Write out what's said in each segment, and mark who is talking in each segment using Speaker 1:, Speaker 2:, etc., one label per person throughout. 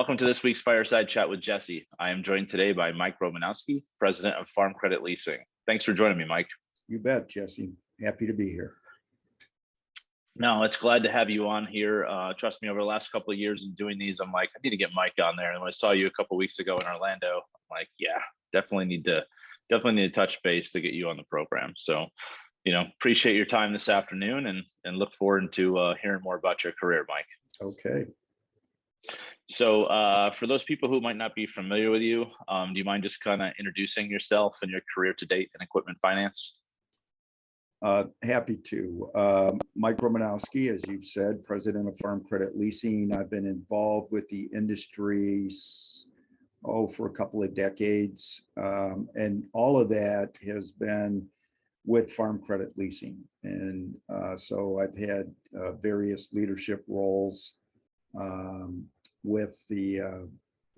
Speaker 1: Welcome to this week's Fireside Chat with Jesse. I am joined today by Mike Romanowski, President of Farm Credit Leasing. Thanks for joining me, Mike.
Speaker 2: You bet, Jesse. Happy to be here.
Speaker 1: No, it's glad to have you on here. Trust me, over the last couple of years in doing these, I'm like, I need to get Mike on there. And when I saw you a couple of weeks ago in Orlando, I'm like, yeah, definitely need to touch base to get you on the program. So, appreciate your time this afternoon and look forward to hearing more about your career, Mike.
Speaker 2: Okay.
Speaker 1: So for those people who might not be familiar with you, do you mind just kind of introducing yourself and your career to date in equipment finance?
Speaker 2: Happy to. Mike Romanowski, as you've said, President of Farm Credit Leasing. I've been involved with the industry for a couple of decades. And all of that has been with Farm Credit Leasing. And so I've had various leadership roles with the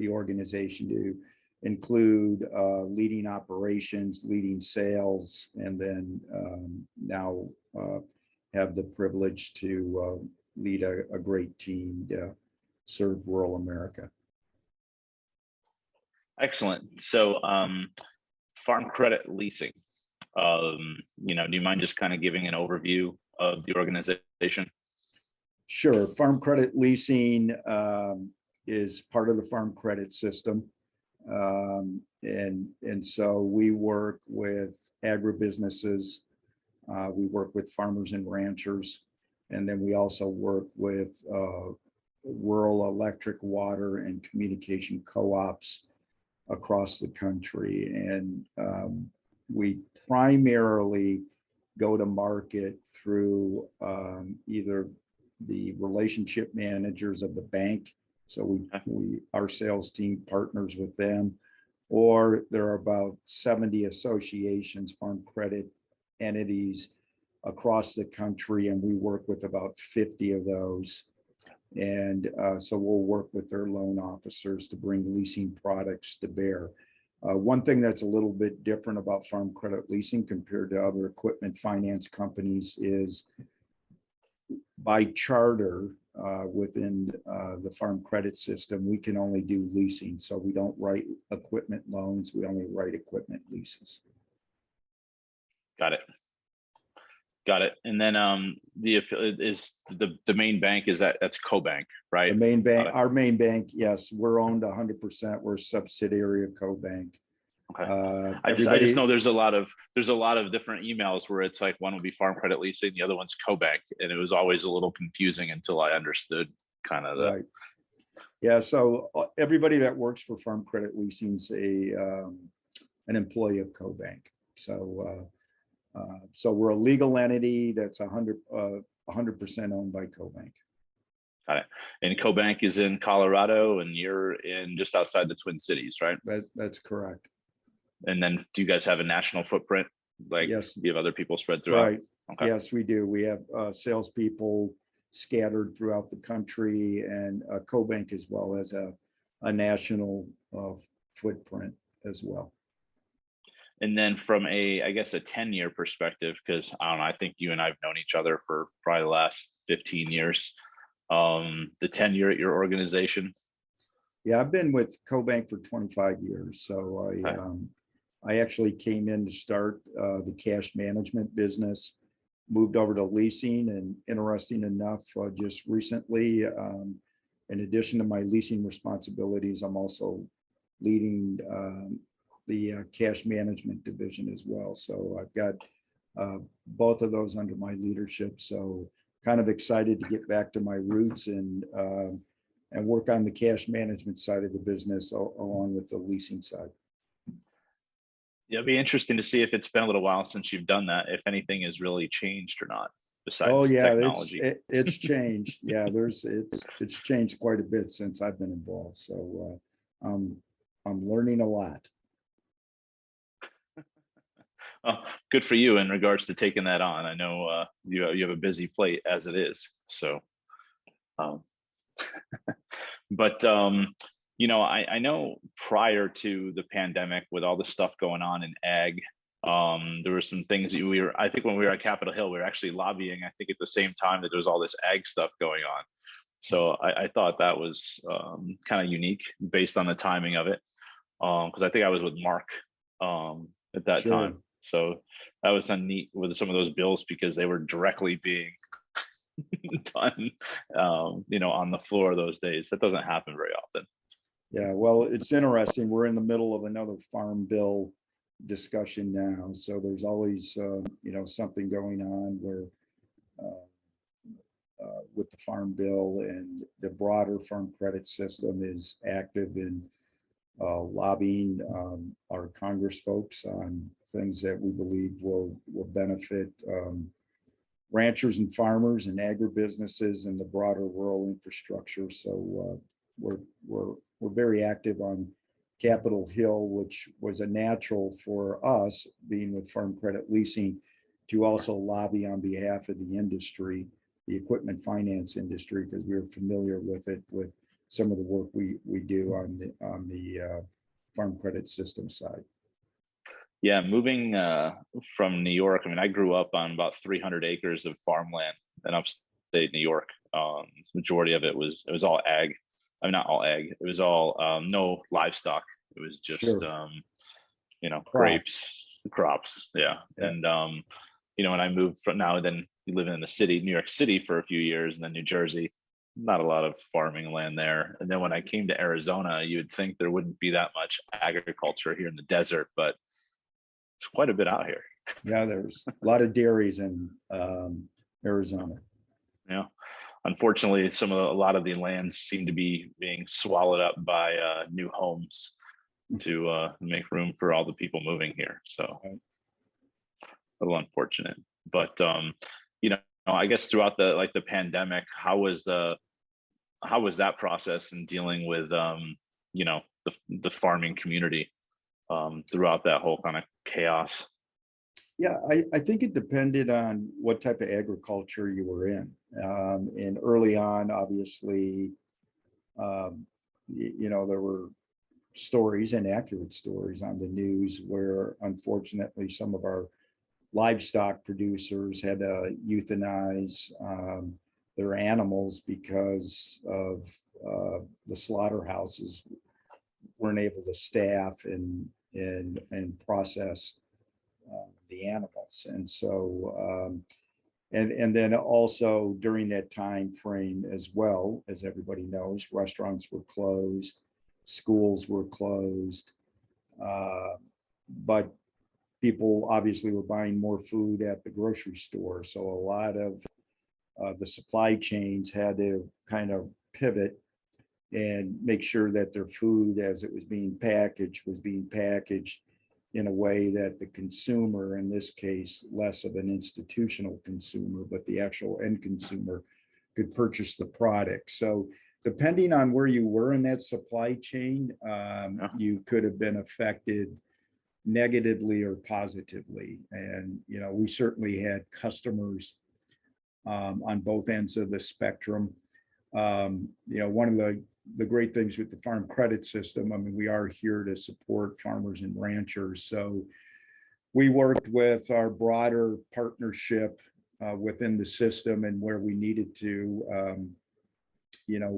Speaker 2: organization to include leading operations, leading sales, and then now have the privilege to lead a great team to serve rural America.
Speaker 1: Excellent. So Farm Credit Leasing, do you mind just kind of giving an overview of the organization?
Speaker 2: Sure. Farm Credit Leasing is part of the farm credit system. And so we work with agribusinesses, we work with farmers and ranchers, and then we also work with rural electric, water, and communication co-ops across the country. And we primarily go to market through either the relationship managers of the bank. So our sales team partners with them, or there are about 70 associations, farm credit entities across the country, and we work with about 50 of those. And so we'll work with their loan officers to bring leasing products to bear. One thing that's a little bit different about Farm Credit Leasing compared to other equipment finance companies is by charter within the farm credit system, we can only do leasing. So we don't write equipment loans, we only write equipment leases.
Speaker 1: Got it. And then the main bank that's CoBank, right?
Speaker 2: The main bank, our main bank, yes, we're owned 100%. We're a subsidiary of CoBank.
Speaker 1: Okay. I just know there's a lot of different emails where it's like one will be Farm Credit Leasing, the other one's CoBank, and it was always a little confusing until I understood kind of the. Right.
Speaker 2: Yeah. So everybody that works for Farm Credit Leasing is an employee of CoBank. So we're a legal entity that's 100% owned by CoBank.
Speaker 1: Got it. And CoBank is in Colorado, and you're in just outside the Twin Cities, right?
Speaker 2: That's correct.
Speaker 1: And then do you guys have a national footprint? Like,
Speaker 2: yes.
Speaker 1: Do you have other people spread throughout?
Speaker 2: Right. Okay. Yes, we do. We have salespeople scattered throughout the country, and CoBank as well as a national footprint as well. And
Speaker 1: then from a 10-year perspective, because I don't know, I think you and I've known each other for probably the last 15 years. The tenure at your organization?
Speaker 2: Yeah, I've been with CoBank for 25 years. So I actually came in to start the cash management business, moved over to leasing, and interesting enough, just recently, in addition to my leasing responsibilities, I'm also leading the cash management division as well. So I've got both of those under my leadership. So kind of excited to get back to my roots and work on the cash management side of the business along with the leasing side.
Speaker 1: Yeah, it'd be interesting to see if it's been a little while since you've done that, if anything has really changed or not, besides technology.
Speaker 2: It's changed. Yeah, it's changed quite a bit since I've been involved. So I'm learning a lot.
Speaker 1: Oh, good for you in regards to taking that on. I know you have a busy plate as it is. So, but I know prior to the pandemic, with all the stuff going on in ag, there were some things that I think when we were at Capitol Hill, we were actually lobbying, I think at the same time that there was all this ag stuff going on. So I thought that was kind of unique based on the timing of it. Because I think I was with Mark at that
Speaker 2: Sure.
Speaker 1: time. So that was neat with some of those bills because they were directly being done, on the floor those days. That doesn't happen very often.
Speaker 2: Yeah, well, it's interesting. We're in the middle of another farm bill discussion now, so there's always something going on where with the farm bill, and the broader farm credit system is active in lobbying our Congress folks on things that we believe will benefit ranchers and farmers and agribusinesses and the broader rural infrastructure. So we're very active on Capitol Hill, which was a natural for us, being with Farm Credit Leasing, to also lobby on behalf of the industry, the equipment finance industry, because we were familiar with it with some of the work we do on the farm credit system side.
Speaker 1: Yeah, moving from New York. I mean, I grew up on about 300 acres of farmland in upstate New York. Majority of it was all ag. I mean, not all ag. It was all no livestock. It was just
Speaker 2: Sure.
Speaker 1: grapes, crops. Yeah,
Speaker 2: Yeah.
Speaker 1: and when I moved from now, then you live in the city, New York City, for a few years, and then New Jersey. Not a lot of farming land there. And then when I came to Arizona, you would think there wouldn't be that much agriculture here in the desert, but it's quite a bit out here.
Speaker 2: Yeah, there's a lot of dairies in Arizona.
Speaker 1: Yeah, unfortunately, a lot of the lands seem to be being swallowed up by new homes to make room for all the people moving here. So a little unfortunate, but I guess throughout the pandemic, how was that process in dealing with the farming community throughout that whole kind of chaos?
Speaker 2: Yeah, I think it depended on what type of agriculture you were in. And early on, obviously, there were stories, and accurate stories, on the news where unfortunately some of our livestock producers had to euthanize their animals because of the slaughterhouses weren't able to staff and process the animals. And so and then also during that time frame as well, as everybody knows, restaurants were closed, schools were closed, but people obviously were buying more food at the grocery store. So a lot of the supply chains had to kind of pivot and make sure that their food, as it was being packaged in a way that the consumer, in this case, less of an institutional consumer, but the actual end consumer, could purchase the product. So depending on where you were in that supply chain, you could have been affected negatively or positively. And, we certainly had customers on both ends of the spectrum. One of the great things with the farm credit system, I mean, we are here to support farmers and ranchers. So we worked with our broader partnership within the system, and where we needed to, we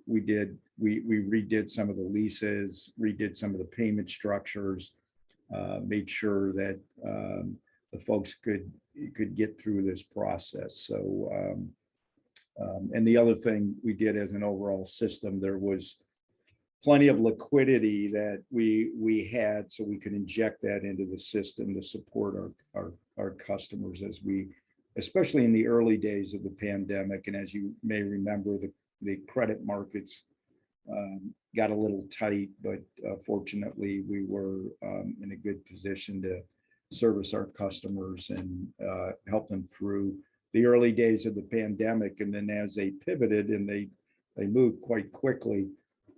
Speaker 2: redid some of the leases, redid some of the payment structures, made sure that the folks could get through this process. So, and the other thing we did as an overall system, there was plenty of liquidity that we had, so we could inject that into the system to support our customers as especially in the early days of the pandemic. And as you may remember, the credit markets got a little tight, but fortunately we were in a good position to service our customers and help them through the early days of the pandemic. And then as they pivoted and they moved quite quickly,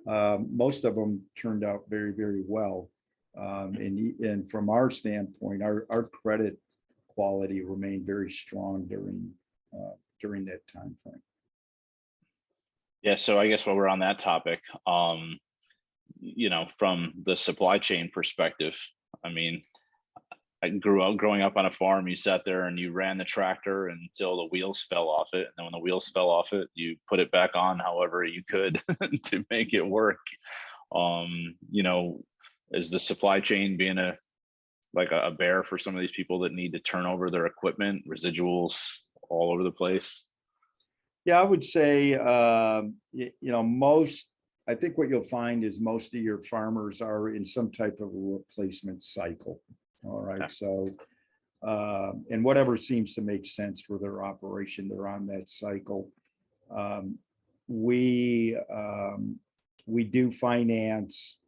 Speaker 2: most of them turned out very, very well. And from our standpoint, our credit quality remained very strong during that time frame.
Speaker 1: Yeah, so I guess while we're on that topic, from the supply chain perspective, I mean, I growing up on a farm. You sat there and you ran the tractor until the wheels fell off it, and then when the wheels fell off it, you put it back on however you could to make it work. You know, is the supply chain being a bear for some of these people that need to turn over their equipment, residuals all over the place?
Speaker 2: Yeah, I would say, I think what you'll find is most of your farmers are in some type of a replacement cycle. All right.
Speaker 1: Okay.
Speaker 2: So, and whatever seems to make sense for their operation, they're on that cycle. Um, we, um, we do finance,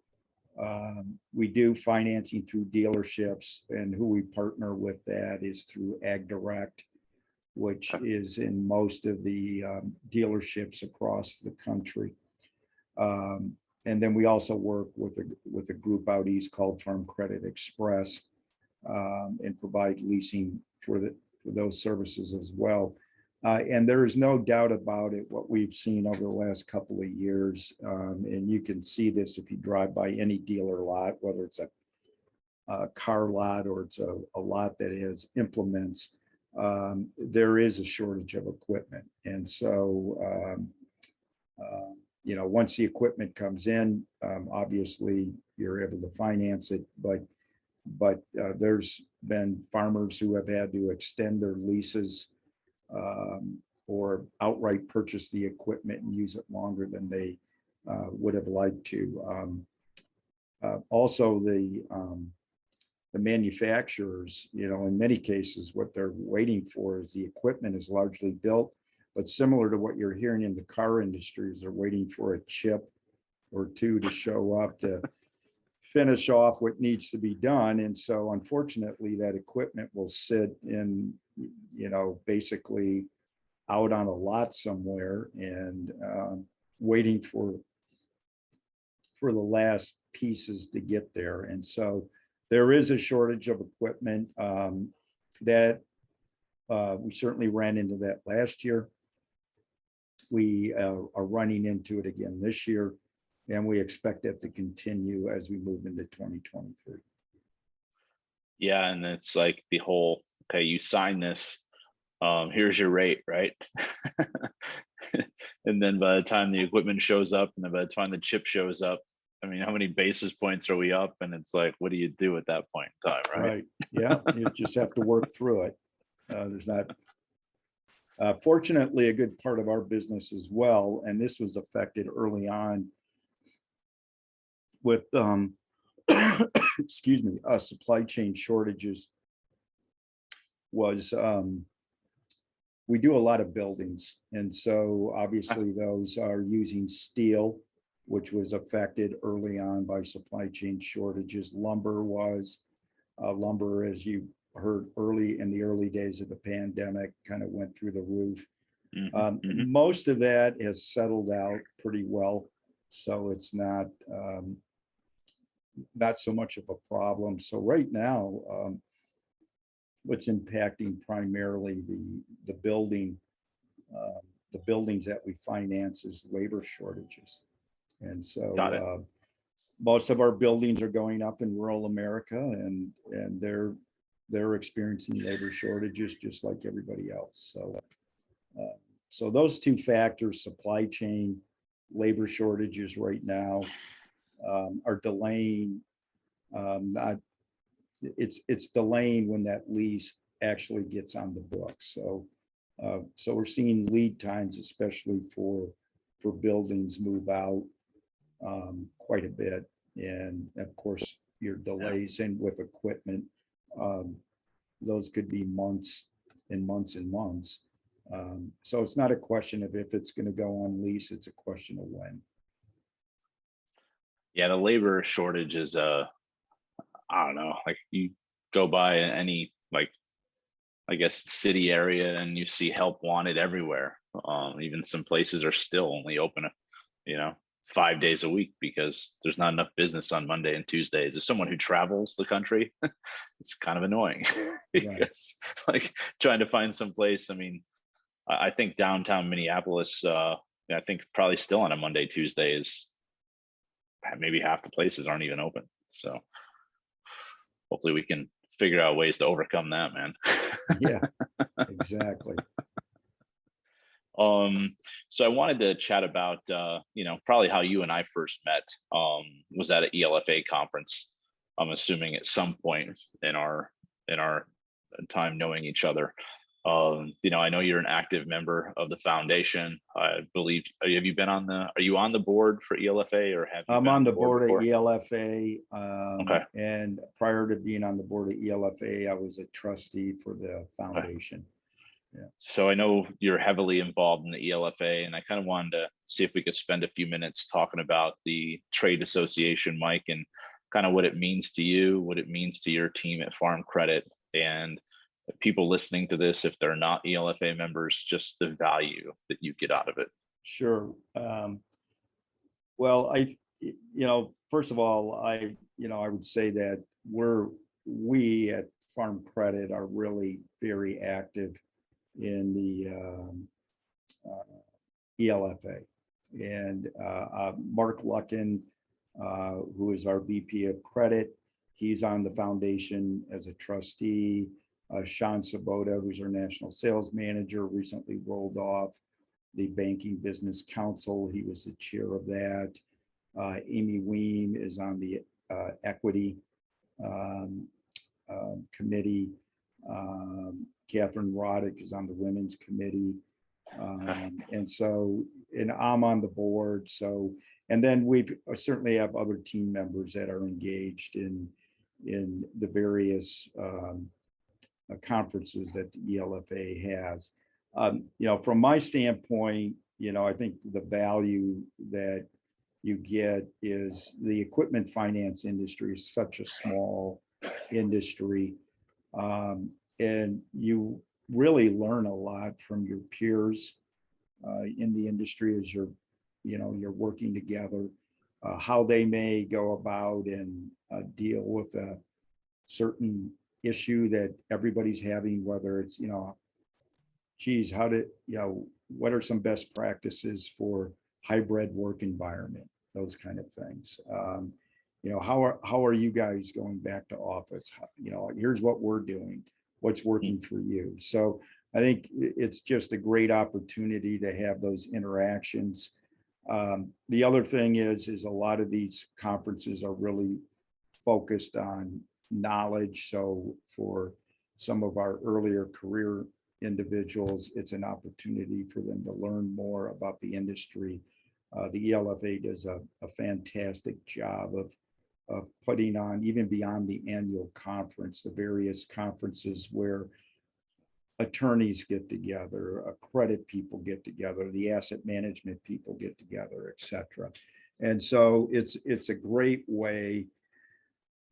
Speaker 2: we do financing through dealerships, and who we partner with that is through Ag Direct, which is in most of the dealerships across the country. And then we also work with a group out east called Farm Credit Express, and provide leasing for those services as well. And there is no doubt about it, what we've seen over the last couple of years, and you can see this if you drive by any dealer lot, whether it's a car lot or it's a lot that has implements, there is a shortage of equipment. And so, once the equipment comes in, obviously you're able to finance it, but there's been farmers who have had to extend their leases, or outright purchase the equipment and use it longer than they would have liked to. Also, the manufacturers, in many cases, what they're waiting for is the equipment is largely built, but similar to what you're hearing in the car industries, they're waiting for a chip or two to show up to finish off what needs to be done. And so unfortunately, that equipment will sit in, basically out on a lot somewhere and waiting for the last pieces to get there. And so there is a shortage of equipment that we certainly ran into that last year. We are running into it again this year, and we expect that to continue as we move into 2023.
Speaker 1: Yeah, and it's like the whole, okay, you sign this, here's your rate, right? And then by the time the equipment shows up, and then by the time the chip shows up, I mean, how many basis points are we up? And it's like, what do you do at that point in time, right?
Speaker 2: Right. Yeah, you just have to work through it. There's not. Fortunately, a good part of our business as well, and this was affected early on with, excuse me, supply chain shortages, was we do a lot of buildings. And so obviously those are using steel, which was affected early on by supply chain shortages. Lumber, as you heard early in the early days of the pandemic, kind of went through the roof. Most of that has settled out pretty well. So it's not so much of a problem. So right now, what's impacting primarily the buildings that we finance is labor shortages. And so most of our buildings are going up in rural America, and they're experiencing labor shortages just like everybody else. So those two factors, supply chain, labor shortages right now, are delaying. It's delaying when that lease actually gets on the books. So we're seeing lead times, especially for buildings, move out quite a bit. And of course, your delays in with equipment, those could be months and months and months. So it's not a question of if it's going to go on lease, it's a question of when.
Speaker 1: Yeah, the labor shortage is I don't know, like you go by any, like, I guess, city area and you see help wanted everywhere. Even some places are still only open, 5 days a week because there's not enough business on Monday and Tuesdays. As someone who travels the country, it's kind of annoying because like trying to find some place. I mean, I think downtown Minneapolis, I think probably still on a Monday, Tuesday is maybe half the places aren't even open. So hopefully we can figure out ways to overcome that, man.
Speaker 2: Yeah, exactly.
Speaker 1: So I wanted to chat about, probably how you and I first met, was at an ELFA conference. I'm assuming at some point in our time knowing each other. I know you're an active member of the foundation. I believe, are you on the board for ELFA, or have you
Speaker 2: I'm
Speaker 1: been
Speaker 2: on
Speaker 1: on the
Speaker 2: the
Speaker 1: board
Speaker 2: board of
Speaker 1: before?
Speaker 2: ELFA,
Speaker 1: Okay.
Speaker 2: and prior to being on the board of ELFA, I was a trustee for the
Speaker 1: Okay.
Speaker 2: foundation. Yeah.
Speaker 1: So I know you're heavily involved in the ELFA, and I kind of wanted to see if we could spend a few minutes talking about the trade association, Mike, and kind of what it means to you, what it means to your team at Farm Credit, and people listening to this, if they're not ELFA members, just the value that you get out of it.
Speaker 2: Sure. Well, first of all, I would say that we at Farm Credit are really very active in the ELFA. And Mark Luckin, who is our VP of Credit, he's on the foundation as a trustee. Sean Sabota, who's our National Sales Manager, recently rolled off the Banking Business Council. He was the chair of that. Amy Weem is on the Equity Committee. Catherine Roddick is on the Women's Committee. And I'm on the board. So, and then we certainly have other team members that are engaged in the various conferences that the ELFA has. From my standpoint, I think the value that you get is the equipment finance industry is such a small industry. And you really learn a lot from your peers in the industry as you're working together, how they may go about and deal with a certain issue that everybody's having, whether it's, what are some best practices for hybrid work environment, those kind of things. How are you guys going back to office? Here's what we're doing, what's working for you. So I think it's just a great opportunity to have those interactions. The other thing is a lot of these conferences are really focused on knowledge. So for some of our earlier career individuals, it's an opportunity for them to learn more about the industry. The ELFA does a fantastic job of putting on, even beyond the annual conference, the various conferences where attorneys get together, credit people get together, the asset management people get together, et cetera. And so it's a great way,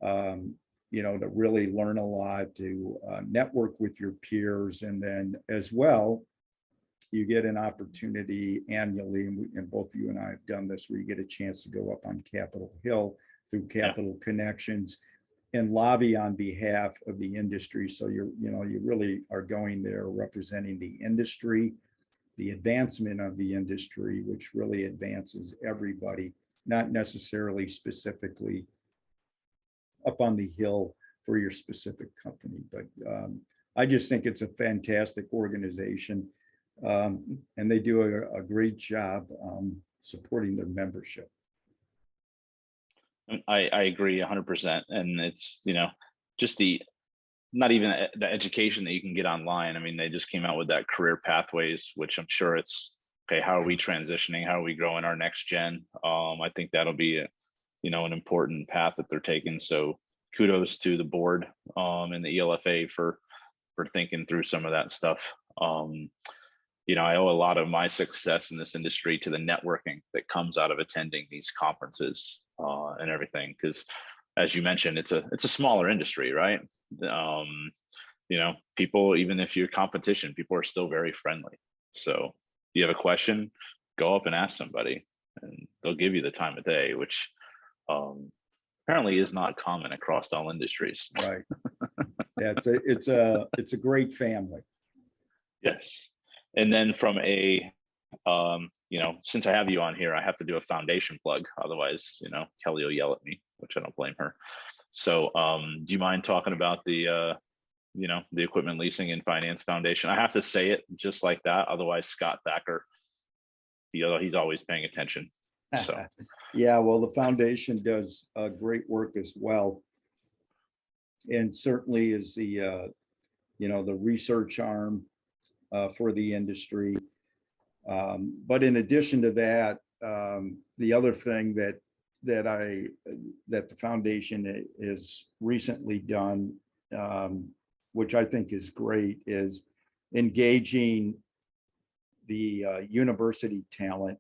Speaker 2: to really learn a lot, to network with your peers. And then as well, you get an opportunity annually, and both you and I have done this, where you get a chance to go up on Capitol Hill through Capital Connections and lobby on behalf of the industry. So you really are going there representing the industry, the advancement of the industry, which really advances everybody, not necessarily specifically up on the hill for your specific company. But I just think it's a fantastic organization, and they do a great job supporting their membership.
Speaker 1: I agree 100%. And it's, just not even the education that you can get online. I mean, they just came out with that career pathways, which I'm sure it's, okay, how are we transitioning? How are we growing our next gen? I think that'll be an important path that they're taking. So kudos to the board and the ELFA for thinking through some of that stuff. I owe a lot of my success in this industry to the networking that comes out of attending these conferences and everything. Because as you mentioned, it's a smaller industry, right? People, even if you're competition, people are still very friendly. So if you have a question, go up and ask somebody, and they'll give you the time of day, which apparently is not common across all industries.
Speaker 2: Right. Yeah, it's a great family.
Speaker 1: Yes. And then from a since I have you on here, I have to do a foundation plug. Otherwise, Kelly will yell at me, which I don't blame her. So do you mind talking about the the Equipment Leasing and Finance Foundation? I have to say it just like that, otherwise Scott Thacker, he's always paying attention. So
Speaker 2: yeah, well, the foundation does great work as well, and certainly is the the research arm for the industry. But in addition to that, the other thing that the foundation has recently done, which I think is great, is engaging the university talent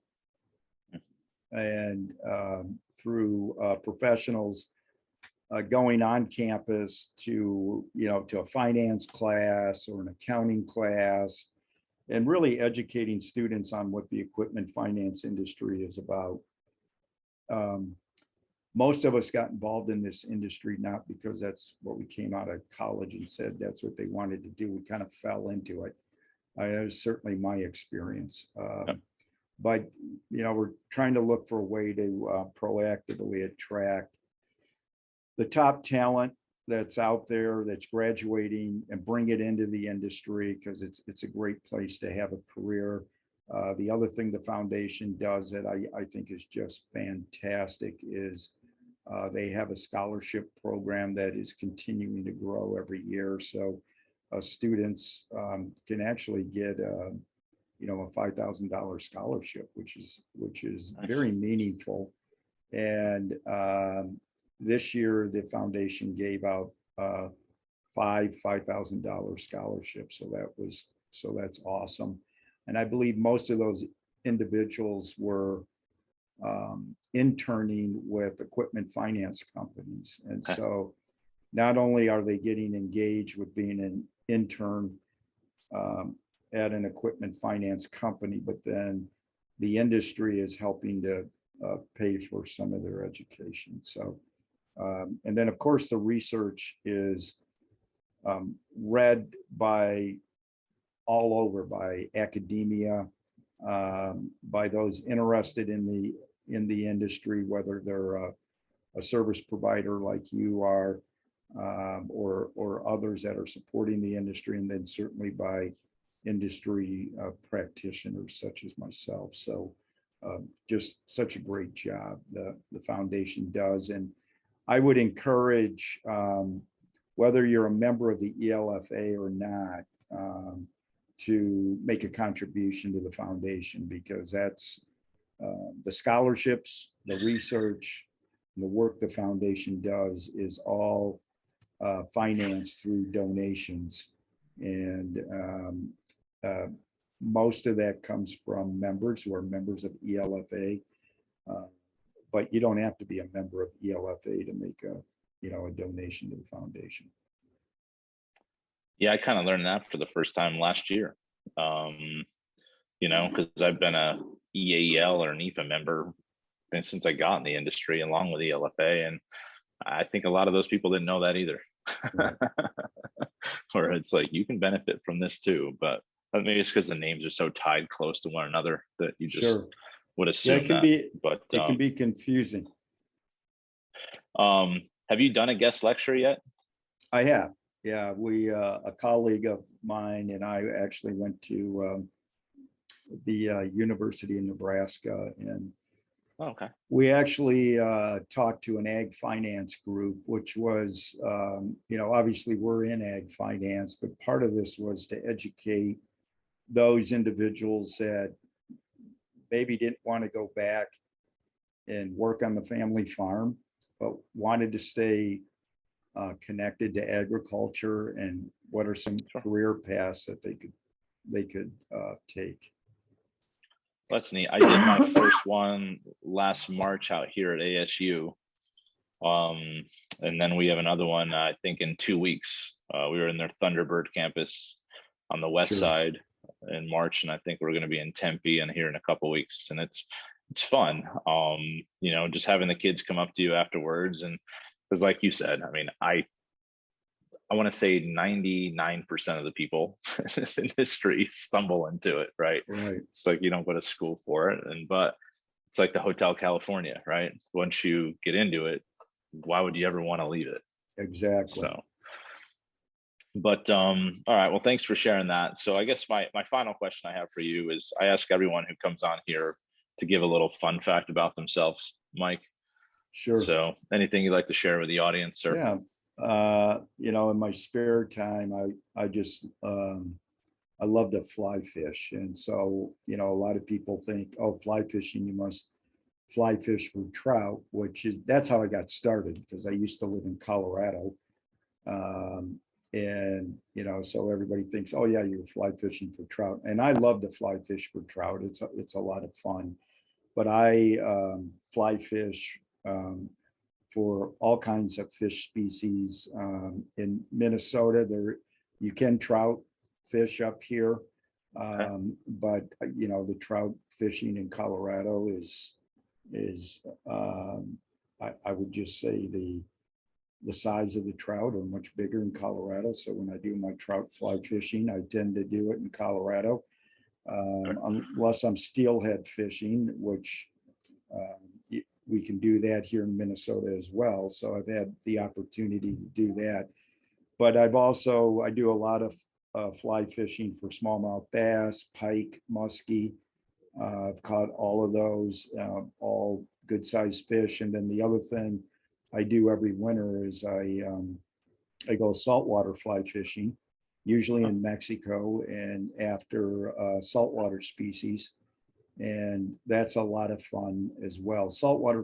Speaker 2: and through professionals going on campus to to a finance class or an accounting class, and really educating students on what the equipment finance industry is about. Most of us got involved in this industry not because that's what we came out of college and said that's what they wanted to do. We kind of fell into it. That was certainly my experience. But we're trying to look for a way to proactively attract the top talent that's out there, that's graduating, and bring it into the industry, because it's a great place to have a career. The other thing the foundation does that I think is just fantastic is they have a scholarship program that is continuing to grow every year. So students can actually get a $5,000 scholarship, which is
Speaker 1: nice.
Speaker 2: very meaningful. And this year the foundation gave out $5,000 scholarships. So that's awesome. And I believe most of those individuals were interning with equipment finance companies. And so not only are they getting engaged with being an intern at an equipment finance company, but then the industry is helping to pay for some of their education. So, and then of course the research is read by all over, by academia, by those interested in the industry, whether they're a service provider like you are, or others that are supporting the industry, and then certainly by industry practitioners such as myself. So just such a great job the foundation does. And I would encourage, whether you're a member of the ELFA or not, to make a contribution to the foundation, because that's the scholarships, the research, and the work the foundation does is all financed through donations. And most of that comes from members who are members of ELFA, but you don't have to be a member of ELFA to make a donation to the foundation.
Speaker 1: Yeah, I kind of learned that for the first time last year. Because I've been a EAEL or an EFA member since I got in the industry, along with ELFA, and I think a lot of those people didn't know that either. Right. Or it's like, you can benefit from this too, but maybe it's because the names are so tied close to one another that you just would assume
Speaker 2: but it can be confusing.
Speaker 1: Have you done a guest lecture yet?
Speaker 2: I have. Yeah, a colleague of mine and I actually went to the University of Nebraska, and we actually talked to an ag finance group, which was, obviously we're in ag finance, but part of this was to educate those individuals that maybe didn't want to go back and work on the family farm, but wanted to stay connected to agriculture, and what are some career paths that they could take.
Speaker 1: That's neat. I did my first one last March out here at ASU. And then we have another one, I think in 2 weeks. We were in their Thunderbird campus on the west side in March, and I think we're going to be in Tempe and here in a couple of weeks. And it's fun. Just having the kids come up to you afterwards, and because like you said, I mean, I want to say 99% of the people in this industry stumble into it, right? It's like you don't go to school for it, but it's like the Hotel California, right? Once you get into it, why would you ever want to leave it?
Speaker 2: Exactly.
Speaker 1: So, but all right, well, thanks for sharing that. So I guess my final question I have for you is, I ask everyone who comes on here to give a little fun fact about themselves, Mike.
Speaker 2: Sure.
Speaker 1: So anything you'd like to share with the audience, sir?
Speaker 2: Yeah. In my spare time, I just I love to fly fish. And so, a lot of people think, oh, fly fishing, you must fly fish for trout, that's how I got started, because I used to live in Colorado. And, so everybody thinks, oh yeah, you're fly fishing for trout. And I love to fly fish for trout. It's a lot of fun, but I fly fish for all kinds of fish species. In Minnesota, you can trout fish up here,
Speaker 1: Okay.
Speaker 2: but the trout fishing in Colorado is I would just say the size of the trout are much bigger in Colorado. So when I do my trout fly fishing, I tend to do it in Colorado, unless I'm steelhead fishing, which we can do that here in Minnesota as well. So I've had the opportunity to do that. But I do a lot of fly fishing for smallmouth bass, pike, muskie. I've caught all of those, all good sized fish. And then the other thing I do every winter is I go saltwater fly fishing, usually in Mexico and after saltwater species. And that's a lot of fun as well. Saltwater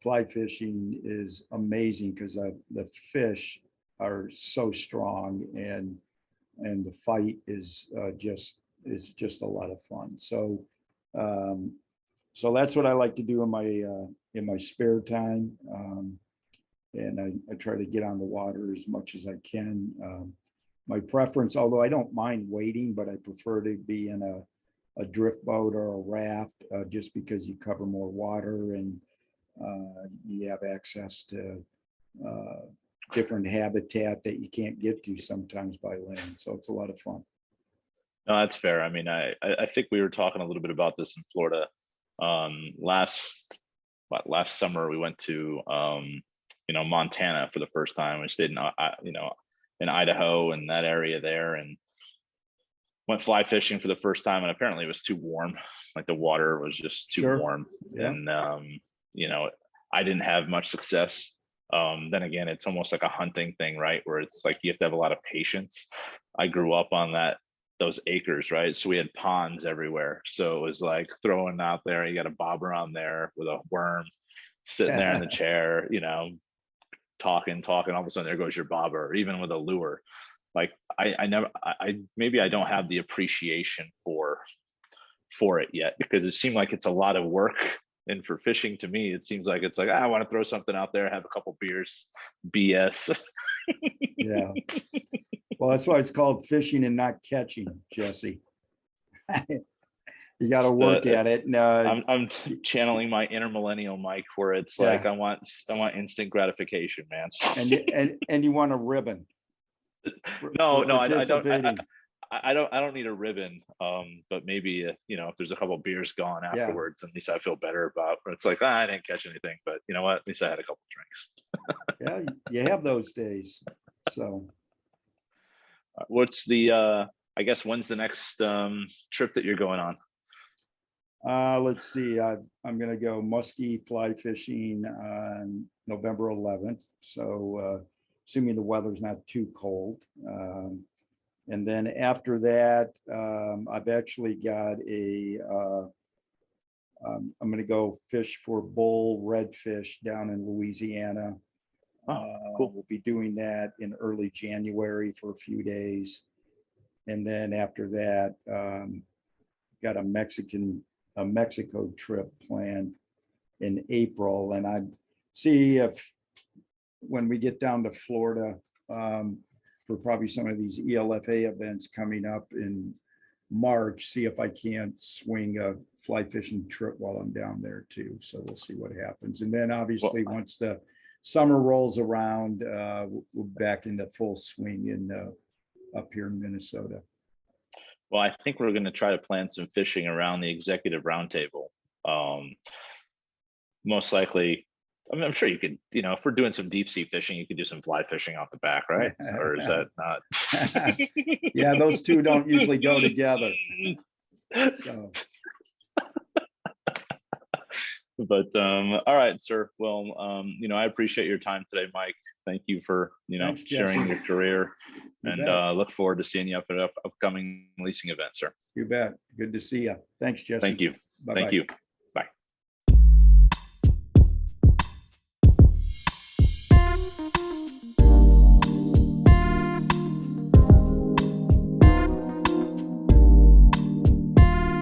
Speaker 2: fly fishing is amazing because the fish are so strong, and the fight is just a lot of fun. Um, so that's what I like to do in my spare time, and I try to get on the water as much as I can. My preference, although I don't mind wading, but I prefer to be in a drift boat or a raft, just because you cover more water and you have access to different habitat that you can't get to sometimes by land. So it's a lot of fun.
Speaker 1: No, that's fair. I mean, I think we were talking a little bit about this in Florida. Last summer we went to Montana for the first time. We stayed in Idaho and that area there, and went fly fishing for the first time. And apparently it was too warm. Like the water was just too
Speaker 2: Sure.
Speaker 1: warm,
Speaker 2: Yeah.
Speaker 1: and I didn't have much success. Then again, it's almost like a hunting thing, right? Where it's like you have to have a lot of patience. I grew up on those acres, right? So we had ponds everywhere. So it was like throwing out there, you got a bobber on there with a worm sitting there in the chair, talking, all of a sudden there goes your bobber, or even with a lure. Like I maybe I don't have the appreciation for it yet, because it seemed like it's a lot of work. And for fishing, to me, it seems like it's like, I want to throw something out there, have a couple beers, BS.
Speaker 2: Yeah. Well, that's why it's called fishing and not catching, Jesse. You got to work at it. And,
Speaker 1: I'm channeling my inner millennial Mike, where it's like, I want instant gratification, man.
Speaker 2: and you want a ribbon.
Speaker 1: No, I don't. I don't need a ribbon, but maybe if there's a couple of beers gone afterwards, at least I feel better about. It's like, I didn't catch anything, but you know what? At least I had a couple of drinks.
Speaker 2: Yeah, you have those days. So,
Speaker 1: what's the? I guess when's the next trip that you're going on?
Speaker 2: Let's see. I'm going to go muskie fly fishing on November 11th. So, assuming the weather's not too cold. And then after that, I've actually got I'm going to go fish for bull redfish down in Louisiana.
Speaker 1: Cool.
Speaker 2: We'll be doing that in early January for a few days. And then after that, got a Mexico trip planned in April. And I see if when we get down to Florida, for probably some of these ELFA events coming up in March, see if I can't swing a fly fishing trip while I'm down there too. So we'll see what happens. And then obviously once the summer rolls around, we're back into full swing up here in Minnesota.
Speaker 1: Well, I think we're going to try to plan some fishing around the executive roundtable. Most likely, I mean, I'm sure you could, if we're doing some deep sea fishing, you could do some fly fishing off the back, right? Or is that not?
Speaker 2: Yeah, those two don't usually go together. So.
Speaker 1: But all right, sir. Well, I appreciate your time today, Mike. Thank you for
Speaker 2: Thanks,
Speaker 1: sharing
Speaker 2: Jesse.
Speaker 1: your career,
Speaker 2: You
Speaker 1: and
Speaker 2: bet.
Speaker 1: look forward to seeing you up at upcoming leasing events, sir.
Speaker 2: You bet. Good to see you. Thanks, Jesse.
Speaker 1: Thank you.
Speaker 2: Bye-bye.
Speaker 1: Thank you.